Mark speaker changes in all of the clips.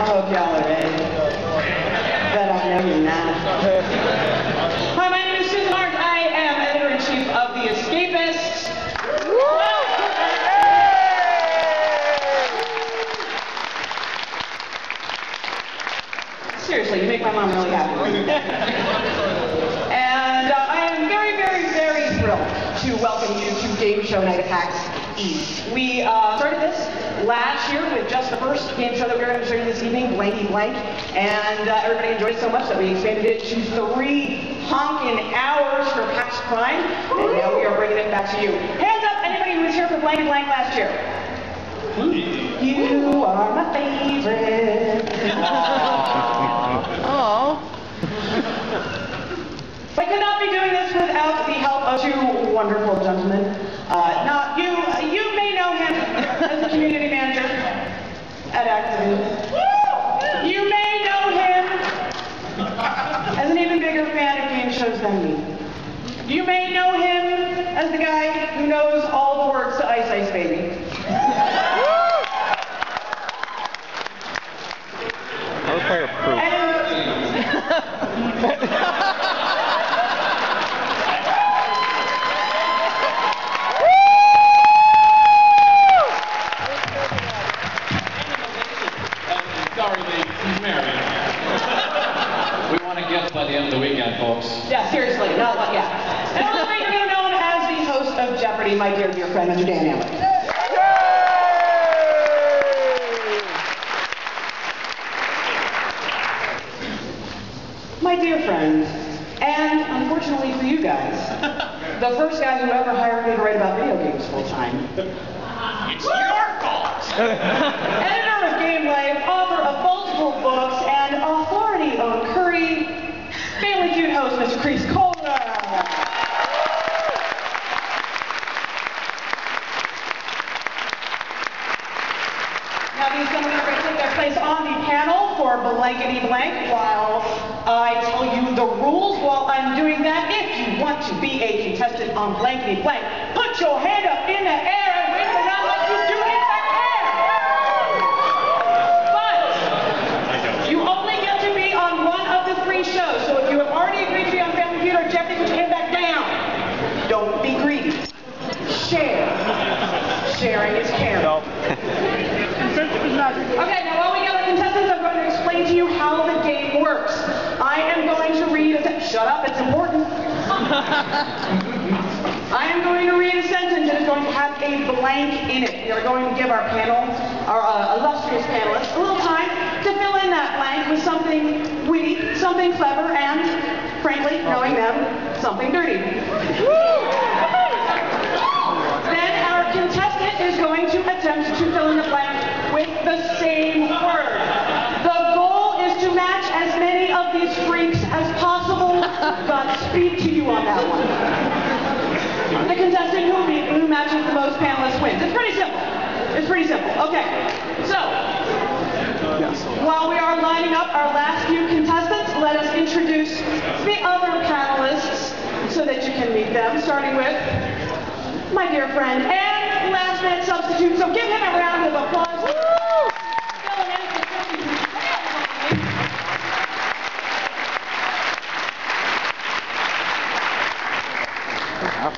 Speaker 1: Oh, gallery. Bet I know you're not. Hi, my name is Susan Arndt. I am editor-in-chief of The Escapists. Seriously, you make my mom really happy. And I am very, very, very thrilled to welcome you to Game Show Night at PAX East. We started this last year with just the first game show that we were going to show you this evening, Blankety Blank, and everybody enjoyed it so much that we expanded it to 3 honking hours for PAX Prime, and now we are bringing it back to you. Hands up, anybody who was here for Blankety Blank last year? You are my favorite.
Speaker 2: Aww.
Speaker 1: I could not be doing this without the help of 2 wonderful gentlemen. Now, you may know him as a community manager at Activision. You may know him as an even bigger fan of game shows than me. You may know him as the guy who knows all the words to Ice Ice Baby.
Speaker 2: I'll play a proof.
Speaker 3: Sorry, ladies, he's married. We want a gift by the end of the weekend, folks.
Speaker 1: Yeah, seriously, not like yeah. And also you're going to know him as the host of Jeopardy, my dear, dear friend, Mr. Dan Hamlet. My dear friend, and unfortunately for you guys, the first guy who ever hired me to write about video games full time.
Speaker 3: It's your fault!
Speaker 1: Editor of Game Life, author of multiple books, and authority on Curry, Family Feud host, Mr. Chris Kohler. Now these gentlemen are going to take their place on the panel for Blankety Blank while I tell you the rules. While I'm doing that, if you want to be a contestant on Blankety Blank, put your hand up in the air and wave it around like you do in the air. But you only get to be on one of the 3 shows. So if you have already agreed to be on Family Feud or Jeopardy, put your hand back down. Don't be greedy. Share. Sharing is caring. Okay, now while we get our contestants, I'm going to explain to you how the game works. I am going to read a shut up, it's important. I am going to read a sentence that is going to have a blank in it. We are going to give our panel, our illustrious panelists, a little time to fill in that blank with something witty, something clever, and, frankly, knowing them, something dirty. Then our contestant is going to attempt to fill in the blank with the same word. The goal is to match as many of these freaks as possible. Godspeed to you on that one. The contestant who matches the most panelists wins. It's pretty simple. It's pretty simple. Okay. So, while we are lining up our last few contestants, let us introduce the other panelists so that you can meet them, starting with my dear friend and last minute substitute. So give him a round of applause. Woo!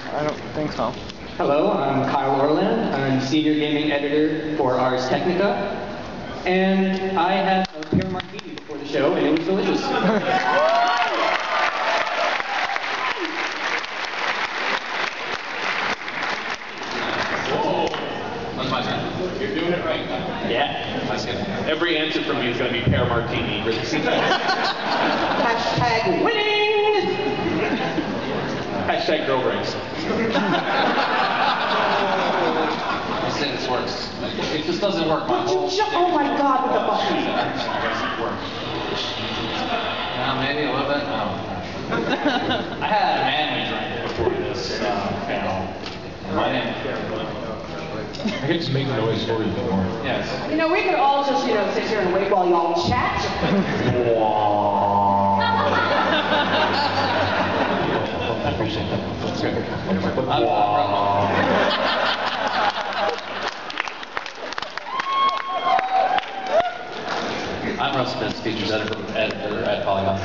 Speaker 2: I don't think so.
Speaker 4: Hello, I'm Kyle Orland. I'm Senior Gaming Editor for Ars Technica. And I had a pear martini before the show, and it was delicious.
Speaker 3: Whoa! That's my turn. You're doing it right.
Speaker 4: Yeah.
Speaker 3: That's good. Every answer from me is going to be pear martini.
Speaker 1: Hashtag winning.
Speaker 3: Hashtag girl brains. I say this works. It just doesn't work. My whole
Speaker 1: Oh my God, with the button.
Speaker 3: It doesn't work. Maybe a little bit. No. I had a manly drink before this panel. My name.
Speaker 5: I can just make noise for you more.
Speaker 3: Yes.
Speaker 1: You know, we could all just, sit here and wait while y'all chat.
Speaker 5: I appreciate that. That's good.
Speaker 3: I Russ Pitts, features editor at Polygon.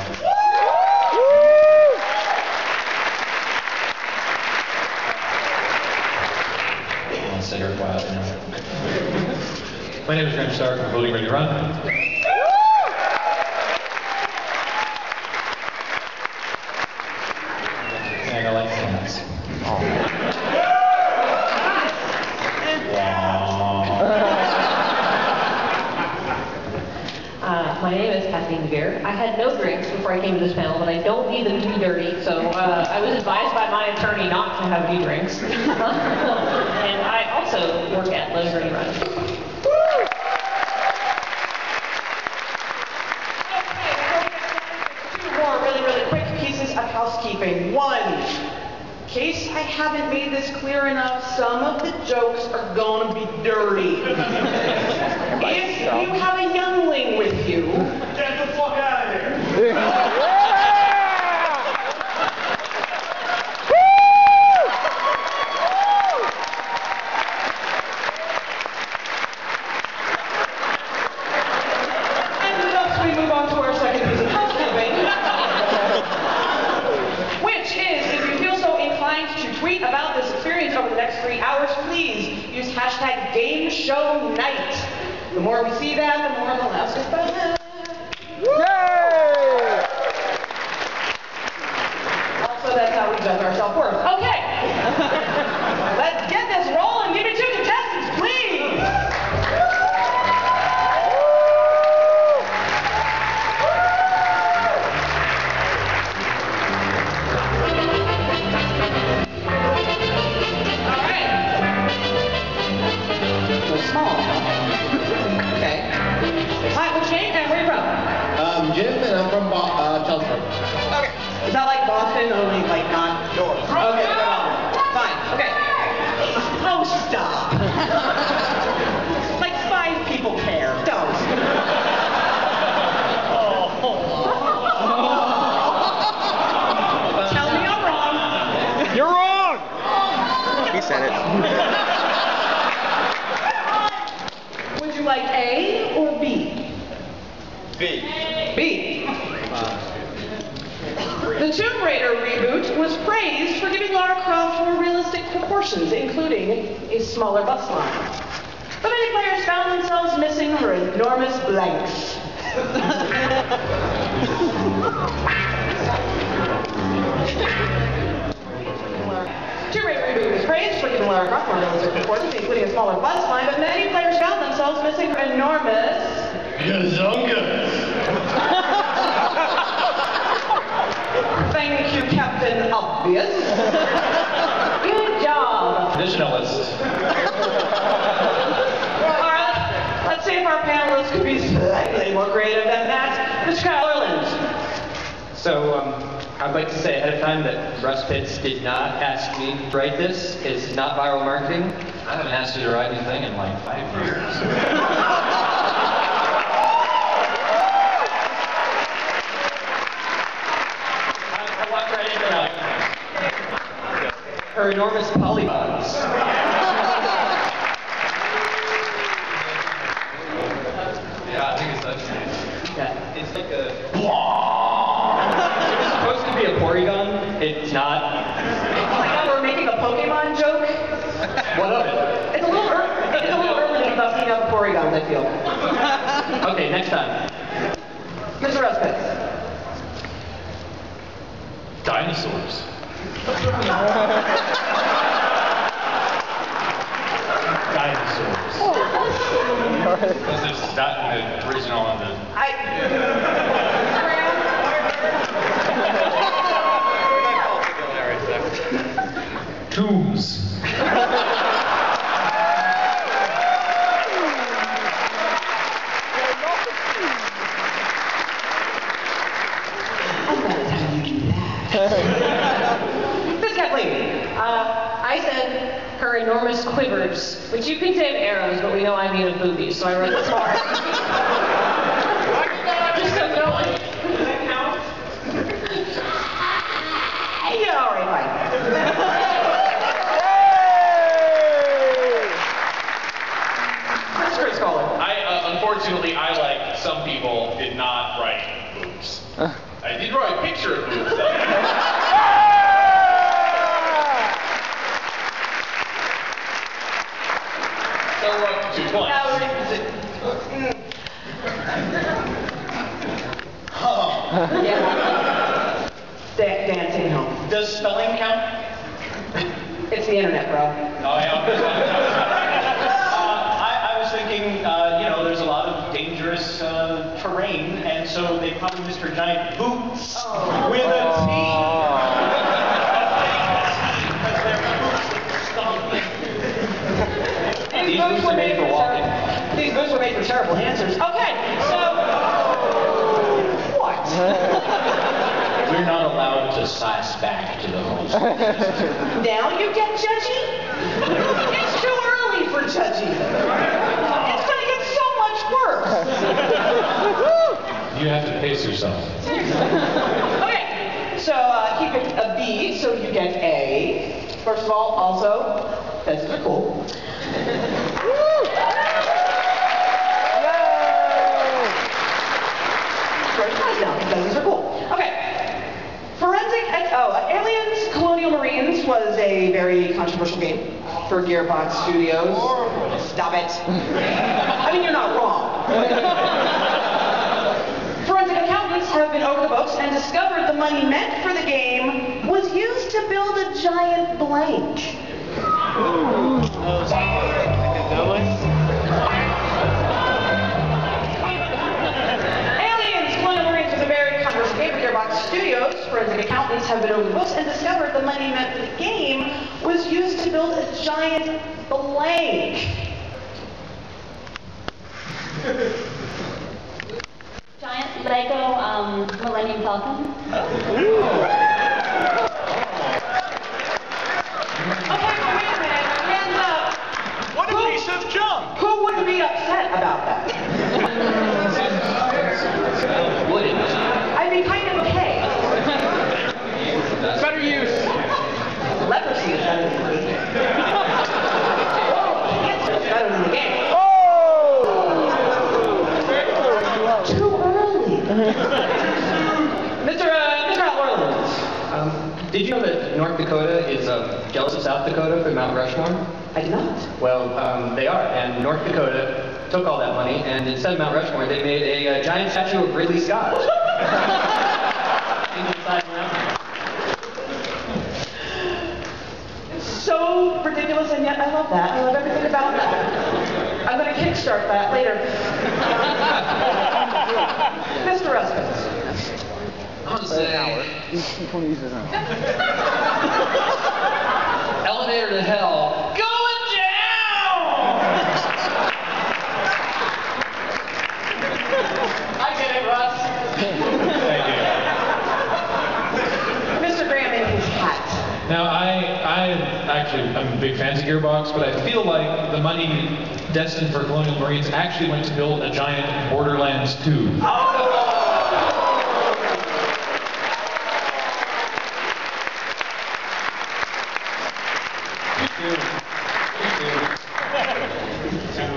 Speaker 3: I'll sit here quiet.
Speaker 5: My name is Graham Stark. I'm voting ready to run.
Speaker 3: And I like dance.
Speaker 6: My name is Kathleen Beer. I had no drinks before I came to this panel, but I don't need them to be dirty, so I was advised by my attorney not to have any drinks. And I also work at Lowe's Ready Run.
Speaker 1: Two more really quick pieces of housekeeping. One, in case I haven't made this clear enough, some of the jokes are gonna be dirty. If you have a youngling with you, get the fuck out of here. And thus we move on to our second piece of housekeeping, which is, if you feel so inclined to tweet about this experience over the next 3 hours, please use hashtag #GameShowNight. The more we see that, the more the laughs get better. Also, that's how we judge our self-worth. Okay. Let's get this rolling. Give me 2 contestants, please. All right. So small, huh? Okay. Hi, what's your name and where are you from?
Speaker 7: Jim, and I'm from Chelmsford.
Speaker 1: Okay. Is that like Boston, only like not yours? Okay, fine. Okay. Oh, stop. Like 5 people care. Don't. Tell me I'm wrong.
Speaker 2: You're wrong! He said it.
Speaker 1: Would you like A or B?
Speaker 7: B.
Speaker 1: B. The Tomb Raider reboot was praised for giving Lara Croft more realistic proportions, including a smaller bust line. But many players found themselves missing her enormous blanks. Tomb Raider reboot was praised for giving Lara Croft more realistic proportions, including a smaller bust line, but many players found themselves missing her enormous... Thank you, Captain Obvious. Good job.
Speaker 3: Traditionalist.
Speaker 1: All right, let's see if our panelists could be slightly more creative than that. Mr. Kyle Orland.
Speaker 4: So, I'd like to say ahead of time that Russ Pitts did not ask me to write this. It's not viral marketing.
Speaker 3: I haven't asked you to write anything in like 5 years.
Speaker 4: I walked right into that. Her enormous polygons.
Speaker 3: Yeah, I think it's such.
Speaker 4: Yeah, it's like a... It's supposed to be a Porygon. It's not.
Speaker 1: Like how we're making a Pokemon joke.
Speaker 4: What of it?
Speaker 1: It's a little early to be busting out the Porygons, I feel.
Speaker 4: Okay, next time.
Speaker 1: Mr. Ruspitz.
Speaker 3: Dinosaurs. Dinosaurs. Because there's that in the original and the... Tombs.
Speaker 1: This Kathleen.
Speaker 6: I said her enormous quivers, which you can say of arrows, but we know I mean of boobies, so I wrote this part. Just so no one... Does that count?
Speaker 1: Yeah, all right, fine.
Speaker 3: I, unfortunately, Unfortunately, I, like some people, did not write boobs. I did draw a picture of boobs, though. So, 220.
Speaker 1: Yeah. Dancing home.
Speaker 3: Does spelling count?
Speaker 1: It's the internet, bro.
Speaker 3: Oh, yeah. I was thinking, there's a lot of dangerous terrain, and so they probably missed her giant boots with a T.
Speaker 1: These boots were made for walking. These boots were made for terrible answers. Okay, so what?
Speaker 3: We're not allowed to sass back to the host.
Speaker 1: Now you get judgy? It's too early for judgy. It's gonna get so much worse.
Speaker 5: You have to pace yourself.
Speaker 1: Okay, so keep it a B, so you get A. First of all, also, pencils are cool. Pencils are cool. Okay. Aliens Colonial Marines was a very controversial game for Gearbox Studios. Stop it. I mean, you're not wrong. Forensic accountants have been over the books and discovered the money meant for the game was used to build a giant blank. Aliens Colonial Marines was a very controversial game for Gearbox Studios. Forensic accountants have been over the books and discovered the money meant for the game was used to build a giant blank.
Speaker 8: Giant Lego Millennium Falcon.
Speaker 1: Okay, but wait a minute. Hands up.
Speaker 3: What a piece of junk!
Speaker 1: Who wouldn't be upset about that?
Speaker 4: Wouldn't.
Speaker 1: I'd be kind of okay.
Speaker 4: Better use.
Speaker 1: Leprosy is better than the game. Cancer is better than the game. Too early. Mr. Orleans.
Speaker 4: Did you know that North Dakota is jealous of South Dakota for Mount Rushmore?
Speaker 1: I did not.
Speaker 4: Well, they are, and North Dakota took all that money, and instead of Mount Rushmore, they made a giant statue of Ridley Scott. Inside Mount.
Speaker 1: It's so ridiculous, and yet I love that. I love everything about that. I'm going to kickstart that later. Mr. Ruskin.
Speaker 7: I'm gonna say elevator to hell.
Speaker 1: Going down! I get it, Russ. Mr. Graham in his hat.
Speaker 5: Now, I'm a big fan of Gearbox, but I feel like the money destined for Colonial Marines actually went to build a giant Borderlands 2.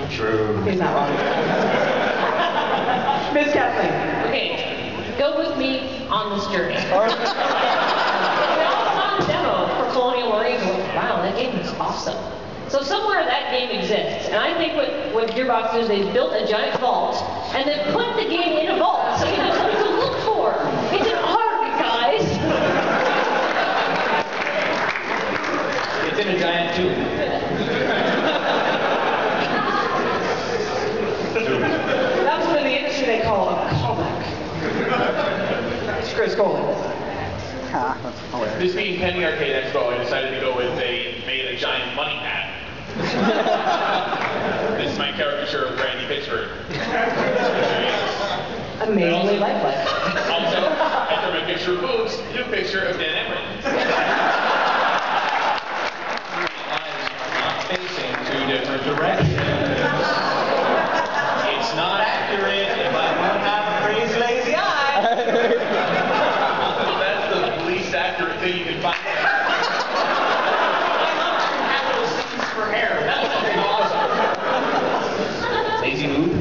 Speaker 3: True.
Speaker 1: He's not wrong. Miss Kathleen.
Speaker 6: Okay, go with me on this journey. We all saw the demo for Colonial Marines and went, wow, that game is awesome. So somewhere that game exists, and I think what Gearbox did is they built a giant vault, and then put the game in a vault, so you have something to look for. It's an arc, guys.
Speaker 4: It's in a giant tube.
Speaker 1: That's what in the industry they call a callback. It's Chris Coley.
Speaker 3: This being Penny Arcade Expo, I decided to go with made a giant money hat. This is my caricature of Randy Pittsburgh.
Speaker 1: Amazingly lifelike.
Speaker 3: Also, after my picture of boobs, new picture of Dan Everett. Eyes are not facing two different directions. It's not accurate if I don't have a crazy lazy eye. That's the least accurate thing you can find. Have those things for hair. That's something awesome.
Speaker 4: Lazy move.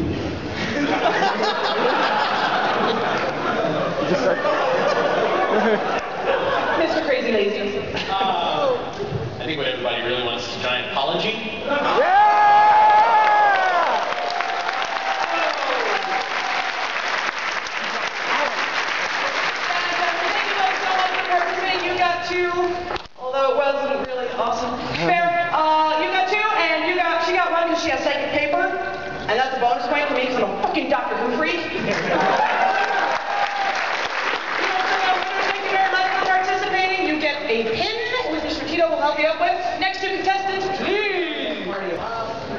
Speaker 3: technology.
Speaker 1: You got two, although it wasn't really awesome. Fair. You got two, and she got one because she has psychic paper, and that's a bonus point for me because I'm a fucking Doctor Who freak. Thank you very much for participating. You get a pin, which Mr. Tito will help you out with. Next two contestants, please.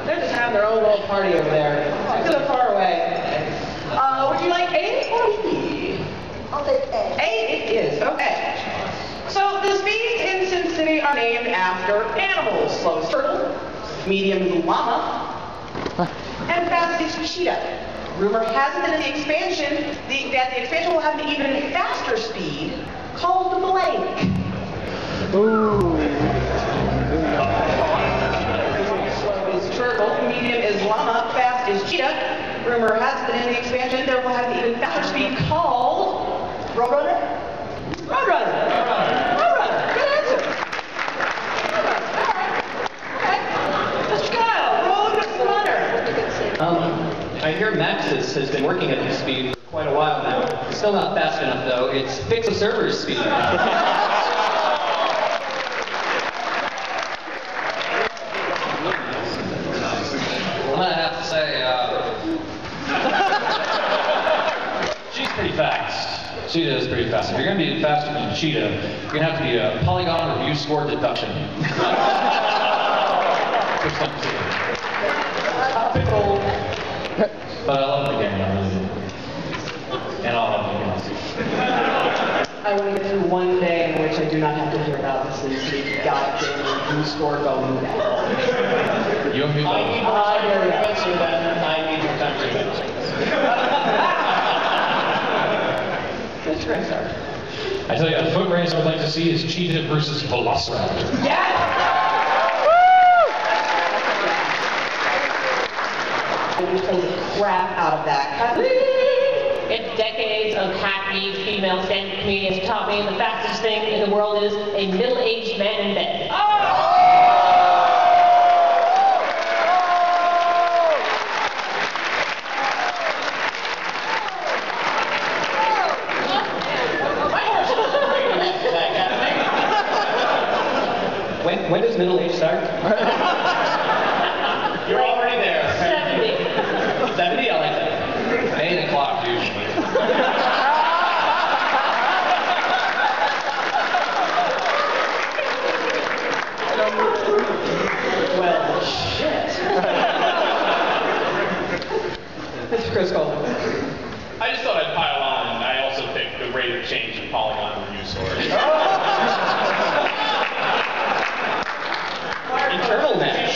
Speaker 1: They're just having their own little party over there. To the far away. Would you like A or B?
Speaker 9: I'll take A.
Speaker 1: A it is, okay. So the speeds in Sin City are named after animals. Slow is turtle, medium is llama, and fast is cheetah. Rumor has it that in the expansion, that the expansion will have an even faster speed called the Blank. Slow is turtle, medium is llama, fast is cheetah. Rumor has it that in the expansion, there will have an even faster speed called Roadrunner? Roadrunner. Roadrunner. Good answer. Roadrunner. All right. Okay. Mr. Kyle, Roadrunner.
Speaker 7: I hear Maxis has been working at this speed for quite a while now. It's still not fast enough though. It's fix the server speed. But I'm gonna have to say,
Speaker 5: She's pretty fast. Cheetah is pretty fast. If you're going to be faster than Cheetah, you're going to have to be a polygon review score deduction. But I love the game, I really do. And I'll love the game.
Speaker 1: I want to get through one day in which I do not have to hear about this City goddamn review score going down.
Speaker 5: You and me both.
Speaker 3: I need more time to answer that. I need more time to answer.
Speaker 1: That's great, sir.
Speaker 5: I tell you, a foot race I would like to see is Cheetah versus Velociraptor.
Speaker 1: Yes! I would play the crap out of that.
Speaker 6: It's decades of hackneyed female stand-up comedians taught me the fastest thing in the world is a middle-aged man in bed.
Speaker 7: when does middle age start?
Speaker 3: You're already there.
Speaker 6: 70.
Speaker 7: 70? I like that. 8 o'clock usually.
Speaker 1: Well, shit. Mr. Chris Coleman.
Speaker 3: I just thought I'd pile on, and I also picked the rate of change in polygon review scores.
Speaker 7: Internal match.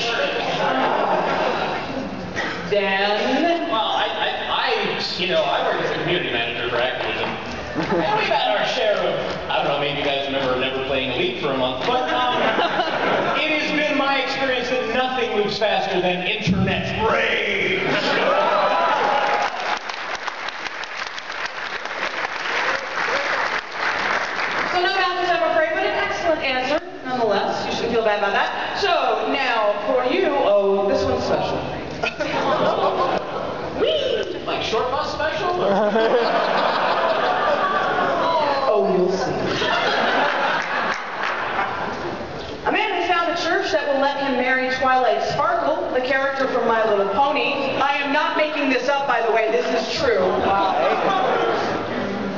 Speaker 1: Dan.
Speaker 3: Well, I work as a community manager for activism. And we've had our share of, I don't know, maybe you guys remember never playing Elite for a month, but it has been my experience that nothing moves faster than internet rage.
Speaker 1: So no answers, I'm afraid, but an excellent answer, nonetheless. You shouldn't feel bad about that. So now for you, oh, this one's special. Whee!
Speaker 3: Like short bus special?
Speaker 1: Oh, you'll see. A man has found a church that will let him marry Twilight Sparkle, the character from My Little Pony. I am not making this up, by the way. This is true.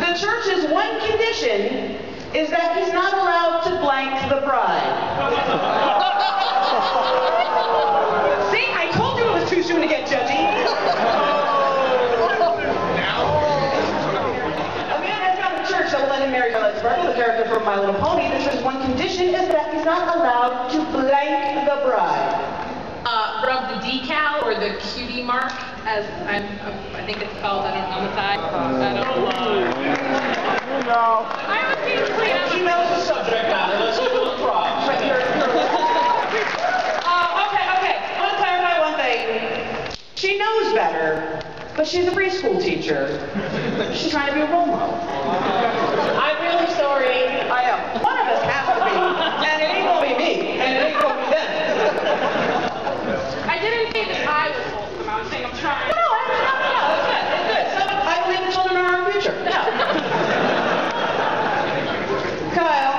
Speaker 1: The church's one condition is that he's not allowed to blank the bride. See, I told you it was too soon to get judgy. A man has found a church that will let him marry Twilight Sparkle, the character from My Little Pony. The church's one condition is that he's not allowed to blank the bride.
Speaker 10: Rub the decal or the cutie mark, as I think it's called, on the side. I would be clear.
Speaker 3: She knows the subject matter. Let's give it a props.
Speaker 1: Okay. I want to clarify one thing. She knows better, but she's a preschool teacher. She's trying to be a role model.
Speaker 6: I'm really sorry.
Speaker 1: I am. One of us has to be. And it ain't gonna be me. And it ain't gonna be them.
Speaker 10: saying that I was wholesome. I was saying I'm trying.
Speaker 1: No, that's good. It's good. So I believe the children are our future. Yeah. Kyle.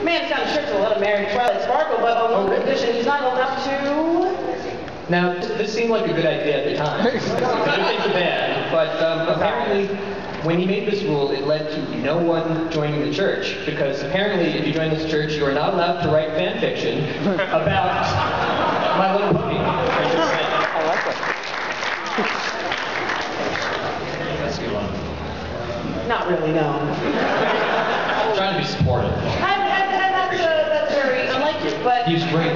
Speaker 1: Man, it's kind of strict to let him marry Twilight Sparkle, but on one condition, he's not old enough to...
Speaker 7: Now, this seemed like a good idea at the time. The good things are bad, but apparently, when he made this rule, it led to no one joining the church, because apparently, if you join this church, you are not allowed to write fan fiction about My Little Pony.
Speaker 2: I like that.
Speaker 7: That's a good one.
Speaker 1: Not really, no.
Speaker 5: I'm trying to be supportive.
Speaker 1: That's very unlike you, but...
Speaker 5: He's great.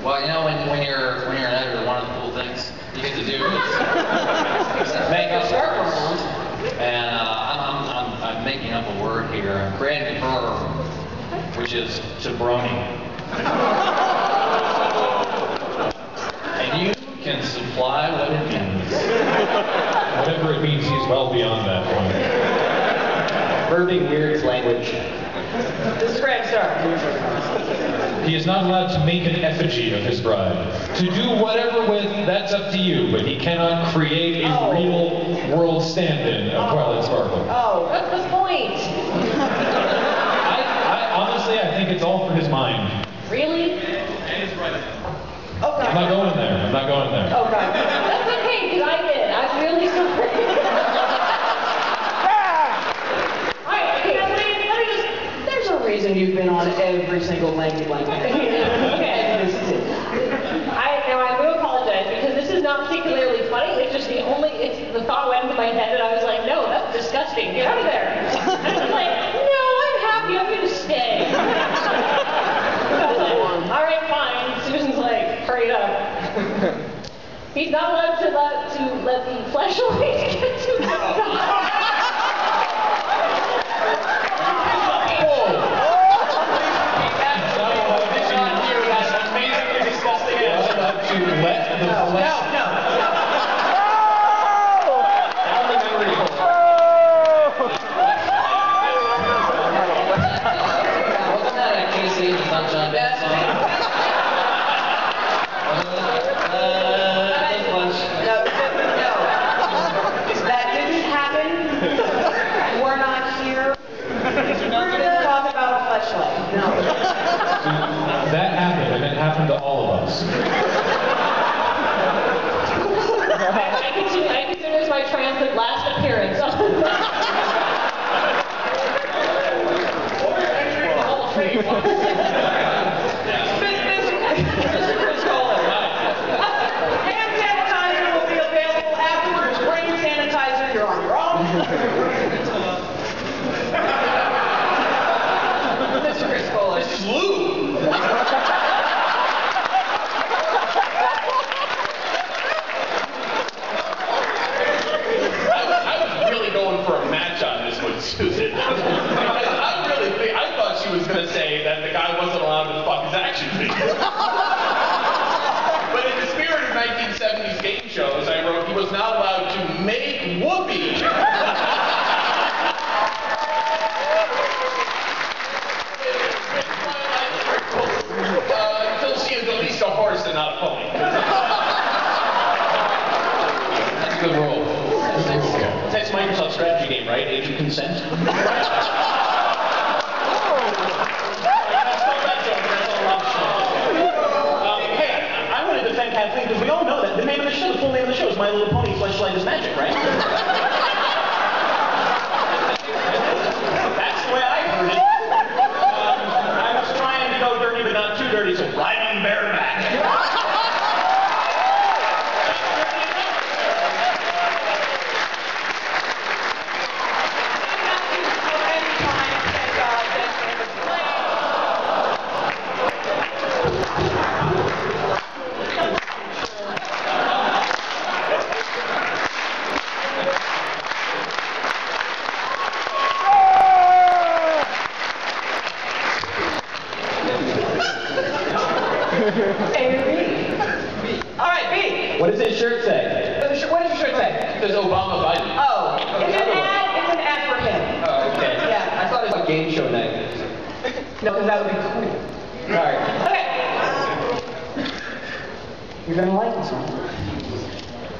Speaker 9: Well, you know, when you're an editor, one of the cool things you get to do is make up words. And I'm making up a word here. I'm creating a verb, which is jabroni. And you can supply what it means.
Speaker 5: Whatever it means, he's well beyond that point.
Speaker 7: Verbing weird is language.
Speaker 1: This is Graham Stark.
Speaker 5: He is not allowed to make an effigy of his bride. To do whatever with, that's up to you, but he cannot create a real world stand-in of Twilight Sparkle.
Speaker 1: Oh.
Speaker 6: What's the point?
Speaker 5: Honestly, I think it's all for his mind.
Speaker 6: Really?
Speaker 1: Oh, God.
Speaker 5: I'm not going there. I'm not going there.
Speaker 1: Oh, God.
Speaker 6: That's okay, because I did. I'm really sorry.
Speaker 1: There's a reason you've been on every single Blankety Blank.
Speaker 6: Okay. I will apologize because this is not particularly funny. It's just the thought went into my head and I was like, no, that's disgusting. Get out of there. And I was like, no, I'm happy. I'm going to stay. I was like, all right, fine. Susan's like, hurry it up. He's not allowed to let the fleshlight get to the
Speaker 5: To let the flesh...
Speaker 1: No.
Speaker 9: Wasn't that a Casey and the Sunshine Band song?
Speaker 1: No. That didn't happen. We're not here. We're going to talk about a fleshlight. No.
Speaker 5: That happened, and it happened to all of us.
Speaker 6: I consider this my triumphant last appearance on
Speaker 1: Hand sanitizer will be available afterwards. Brain sanitizer, you're on your own.
Speaker 7: Mr. Chris Kohler.
Speaker 3: This is Lou. I was really going for a match on this one, Susan. I thought she was going to say that the guy wasn't allowed to fuck his action figures. But in the spirit of 1970s game shows, I wrote he was not allowed to make Whoopi. Until she is at least a horse and not a pony.
Speaker 9: That's a good rule.
Speaker 3: That's Microsoft strategy game, right? Age of consent. Hey, I want to defend Kathleen because we all know that the name of the show, the full name of the show is My Little Pony Fleshlight is Magic, right? That's the way I heard it. I was trying to go dirty, but not too dirty, so riding bareback.
Speaker 1: All right, B.
Speaker 7: What does his shirt say?
Speaker 1: What does your shirt say?
Speaker 3: It says Obama Biden.
Speaker 1: Oh, it's an ad for him.
Speaker 7: Oh, okay.
Speaker 1: Yeah.
Speaker 7: I thought it was like game show night.
Speaker 1: No, because that would be cool.
Speaker 7: All right.
Speaker 1: Okay. You're gonna like this one.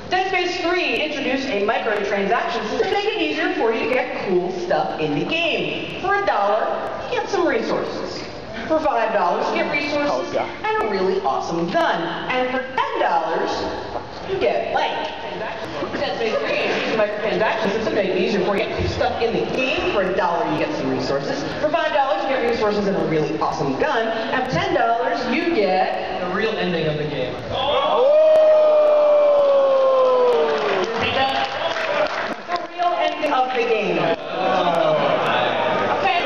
Speaker 1: Dead Space 3 introduced a microtransaction system to make it easier for you to get cool stuff in the game. For $1, you get some resources. For $5, you get resources and a really awesome gun. And for $10, you get light. Dead Space 3 introduced a microtransaction system to make it easier for you to get cool stuff in the game. For $1, you get some resources. For $5, you get resources and a really awesome gun. And for $10, you get
Speaker 7: The real ending of the game.
Speaker 1: of the game. Okay,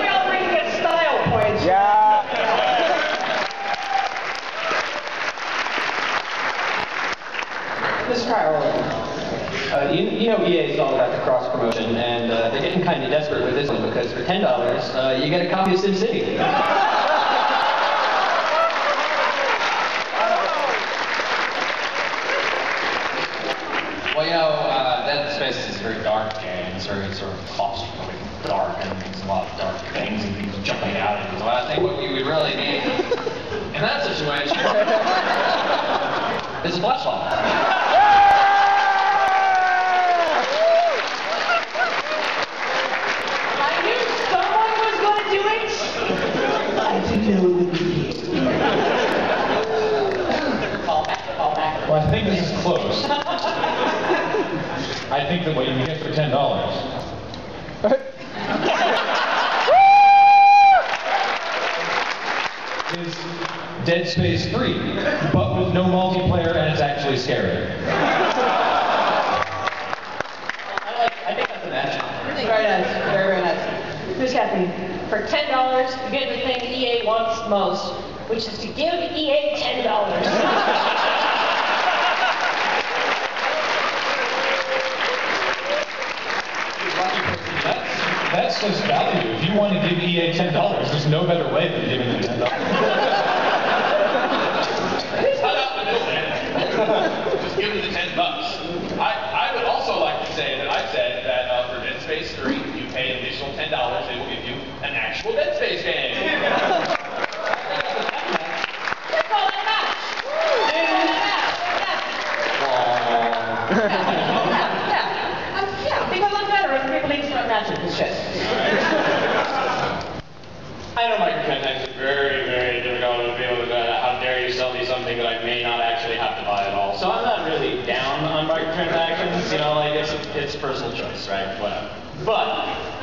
Speaker 1: we all agree to get style points.
Speaker 2: Yeah.
Speaker 1: Mr. Kyle.
Speaker 7: You know EA is all about the cross promotion, and they're getting kind of desperate with this one because for $10, you get a copy of SimCity.
Speaker 9: Well, you know, Dead Space is a very dark game. It's very sort of claustrophobic, dark, and there's a lot of dark things and things jumping out at you. So I think what we would really need in that situation is a flashlight.
Speaker 1: I knew someone was going to do it. I didn't know it would be you.
Speaker 5: Well, I think this is close. I think that what you can get for $10 is Dead Space 3, but with no multiplayer and it's actually scary.
Speaker 7: I think that's a match.
Speaker 1: Very nice. Very, very nice. Who's Kathleen?
Speaker 6: For $10, you get the thing EA wants most, which is to give EA $10.
Speaker 5: That's just value. If you want to give EA $10, there's no better way than giving them $10.
Speaker 3: Just give them the $10. I would also like to say that I said that for Dead Space 3, if you pay an additional $10, they will give you an actual Dead Space game.
Speaker 1: Because I'm better and people need to start matching this shit.
Speaker 3: I know microtransactions are very, very difficult to be able to, how dare you sell me something that I may not actually have to buy at all. So I'm not really down on microtransactions, you know, like it's personal choice, right? Whatever. But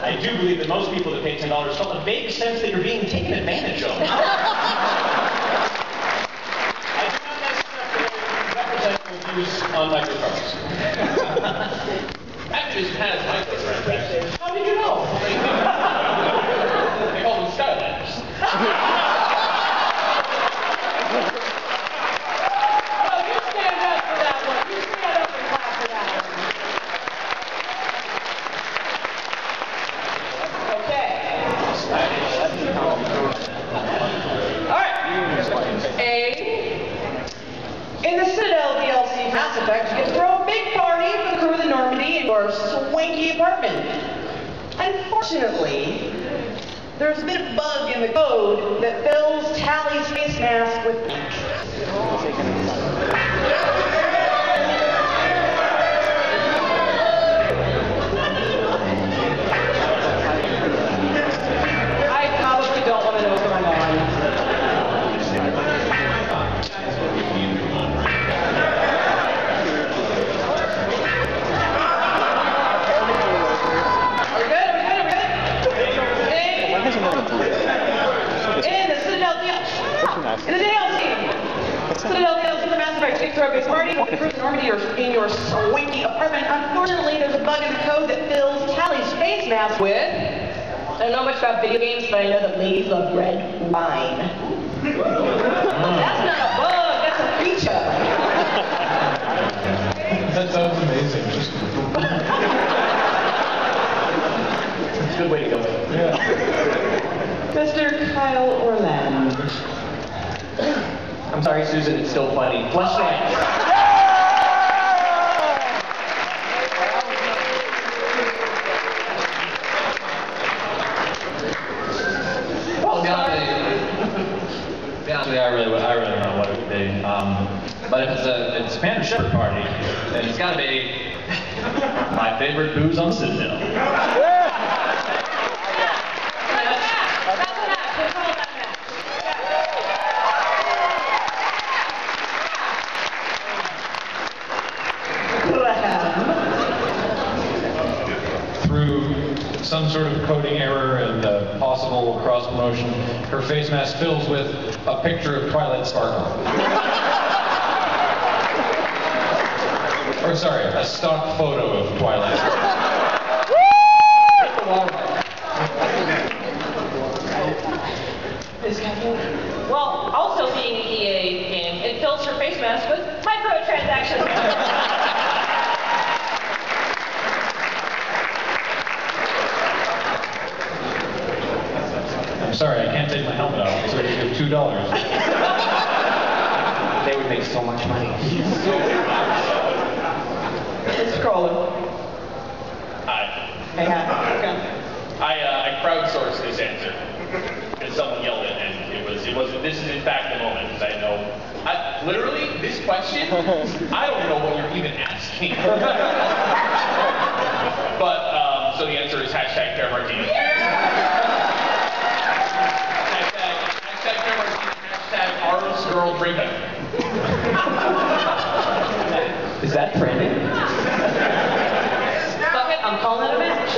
Speaker 3: I do believe that most people that pay $10 felt a vague sense that you're being taken advantage of. I do not necessarily represent my views on microcards. Activision has microtransactions. How did you know? They call them Skylanders.
Speaker 1: Oh, you stand up for that one. You stand up and clap for that one. Okay. All right. In the Citadel DLC Mass Effect, you get to throw a big party for the crew of the Normandy in your swanky apartment. Unfortunately, there's a bit of bug in the code that fills Tally's face mask with ink. I probably don't want to know what's going on. In the DLC, Citadel DLC for Mass Effect, you throw a big party with the crew of Normandy in your swanky apartment. Unfortunately, there's a bug in the code that fills Tally's face mask with... I don't know much about video games, but I know that ladies love red wine. That's not a bug, that's a feature.
Speaker 5: That sounds amazing.
Speaker 7: It's a good way to go.
Speaker 5: Yeah.
Speaker 1: Mr. Kyle Orland.
Speaker 7: I'm sorry, Susan, it's still funny. Flashlights.
Speaker 9: Well, to be honest with you, I really don't know what it would be. But if it's a Spanish Shepherd party, then it's gotta be my favorite booze on the Citadel.
Speaker 5: Through some sort of coding error and possible cross promotion, her face mask fills with a picture of Twilight Sparkle. Or sorry, a stock photo of Twilight Sparkle.
Speaker 6: Well, also being an EA game, it fills her face mask with microtransactions.
Speaker 5: I'm sorry, I can't take my helmet off, so you give $2.
Speaker 4: They would make so much money.
Speaker 1: Mr. Crowley.
Speaker 3: Hi.
Speaker 1: Hey, hi.
Speaker 3: I crowdsourced this answer because someone yelled it, and it was. This is in fact the moment because I know. Literally, this question, I don't know what you're even asking. But so the answer is hashtag Fair Martini. Hashtag Fair Martini. Hashtag Arles Girl Drinking.
Speaker 4: Is that trending?
Speaker 6: Fuck it, I'm calling it a match.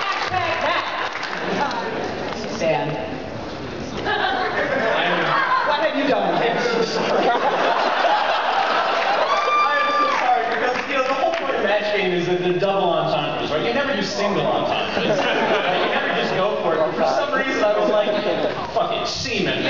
Speaker 6: Hashtag that.
Speaker 1: Dan. What have you done? I'm so sorry.
Speaker 3: I'm so sorry because the whole point of match game is that they're double entendres, right? You never do single entendres. You never just go for it. But for some reason I was like, fucking semen.